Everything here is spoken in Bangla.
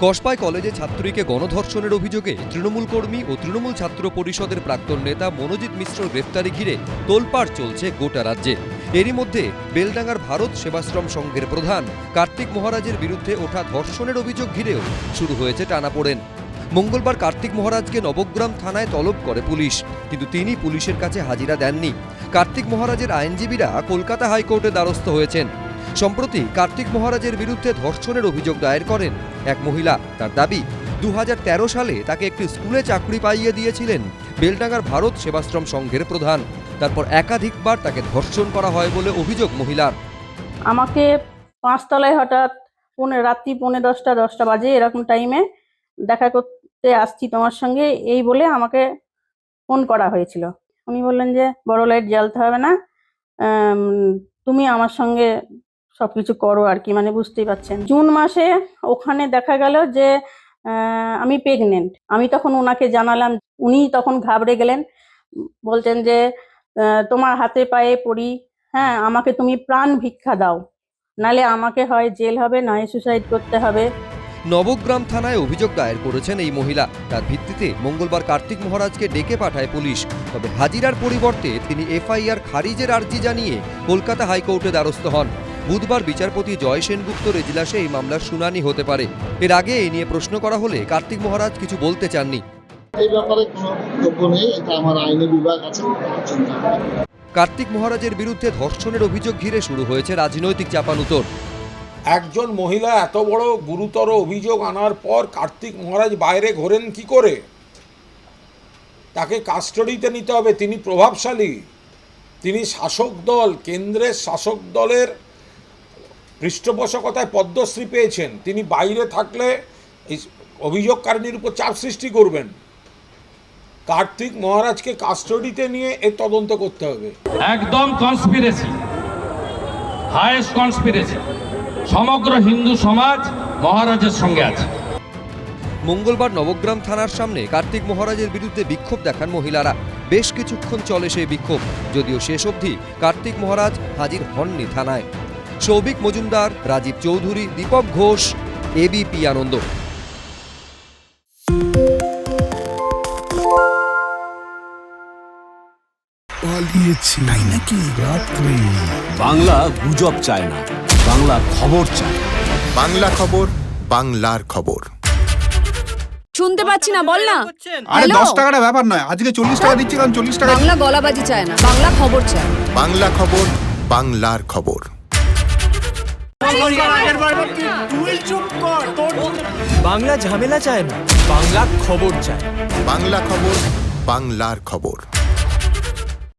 কসবায় কলেজে ছাত্রীকে গণধর্ষণের অভিযোগে তৃণমূল কর্মী ও তৃণমূল ছাত্র পরিষদের প্রাক্তন নেতা মনোজিৎ মিশ্র গ্রেফতারি ঘিরে তোলপাড় চলছে গোটা রাজ্যে। এরই মধ্যে বেলডাঙ্গার ভারত সেবাশ্রম সংঘের প্রধান কার্তিক মহারাজের বিরুদ্ধে ওঠা ধর্ষণের অভিযোগ ঘিরেও শুরু হয়েছে টানাপোড়েন। মঙ্গলবার কার্তিক মহারাজকে নবগ্রাম থানায় তলব করে পুলিশ, কিন্তু তিনি পুলিশের কাছে হাজিরা দেননি। কার্তিক মহারাজের আইনজীবীরা কলকাতা হাইকোর্টে দ্বারস্থ হয়েছেন। সম্প্রতি কার্তিক মহারাজের বিরুদ্ধে ধর্ষণের অভিযোগ দায়ের করেন এক মহিলা। তার দাবি 2013 সালে তাকে একটি স্কুলে চাকরি পাইয়ে দিয়েছিলেন বেলডাঙ্গার ভারত সেবাশ্রম সংঘের প্রধান। তারপর একাধিকবার তাকে ধর্ষণ করা হয় বলে অভিযোগ মহিলার। আমাকে 5 তলায় হঠাৎ রাত্রি 10:30 বাজে এরকম টাইমে দেখা করতে আসছি তোমার সঙ্গে এই বলে আমাকে ফোন করা হয়েছিল। উনি বললেন যে বড় লাইট জ্বালতে হবে না, তুমি আমার সঙ্গে সবকিছু করো আর কি, মানে বুঝতেই পারছেন। জুন মাসে ওখানে দেখা গেল যে আমি প্রেগনেন্ট। আমি তখন ওনাকে জানালাম, উনি তখন ঘাবড়ে গেলেন, বলছেন যে তোমার হাতে পায়ে পড়ি, হ্যাঁ আমাকে তুমি প্রাণ ভিক্ষা দাও, নালে আমাকে হয় জেল হবে নয় সুসাইড করতে হবে। নবগ্রাম থানায় অভিযোগ দায়ের করেছেন এই মহিলা। তার ভিত্তিতে মঙ্গলবার কার্তিক মহারাজকে ডেকে পাঠায় পুলিশ। তবে হাজিরার পরিবর্তে তিনি এফআইআর খারিজের আর্জি জানিয়ে কলকাতা হাইকোর্টে দ্বারস্থ হন। বুধবার বিচারপতি জয় সেনগুপ্তর এজলাসে এই মামলার শুনানি হতে পারে। এর আগে এই নিয়ে প্রশ্ন করা হলে কার্তিক মহারাজ কিছু বলতে চাননি। এই ব্যাপারে কোনো বক্তব্য নেই, এটা আমার আইনি বিভাগ আছে। কার্তিক মহারাজের বিরুদ্ধে ধর্ষণের অভিযোগ ঘিরে শুরু হয়েছে রাজনৈতিক চাপানুতর। একজন মহিলা এত বড় গুরুতর অভিযোগ আনার পর কার্তিক মহারাজ বাইরে ঘোরেন কি করে? তাকে কাস্টডিতে নিতে হবে। তিনি প্রভাবশালী, তিনি শাসক দল, কেন্দ্রের শাসক দলের পৃষ্ঠপোষকতায় পদ্মশ্রী পেয়েছেন। তিনি বাইরে থাকলে এই অভিযোগকারিনীর উপর চাপ সৃষ্টি করবেন। কার্তিক মহারাজকে কাস্টডিতে নিয়ে এর তদন্ত করতে হবে। একদম কনস্পিরেসি, হাইয়েস্ট কনস্পিরেসি। সমগ্র হিন্দু সমাজ মহারাজের সঙ্গে আছে। মঙ্গলবার নবগ্রাম থানার সামনে কার্তিক মহারাজের বিরুদ্ধে বিক্ষোভ দেখান মহিলারা। বেশ কিছুক্ষণ চলে সেই বিক্ষোভ, যদিও শেষ অবধি কার্তিক মহারাজ হাজির হননি থানায়। সৌভিক মজুমদার, রাজীব চৌধুরী, দীপক ঘোষ, এবিপি আনন্দ। তাই নাকি? রাত্রি বাংলা গুজব চায় না, বাংলা খবর চায়। বাংলা খবর, বাংলার খবর। শুনতে পাচ্ছি না, বল না। আরে 10 টাকাটা ব্যাপার নয়, আজকে 40 টাকা দিচ্ছি, কারণ 40 টাকা। বাংলা গলাবাজি চায় না, বাংলা খবর চায়। বাংলা খবর, বাংলার খবর। বাংলা ঝামেলা চায় না, বাংলা খবর চায়। বাংলা খবর, বাংলার খবর।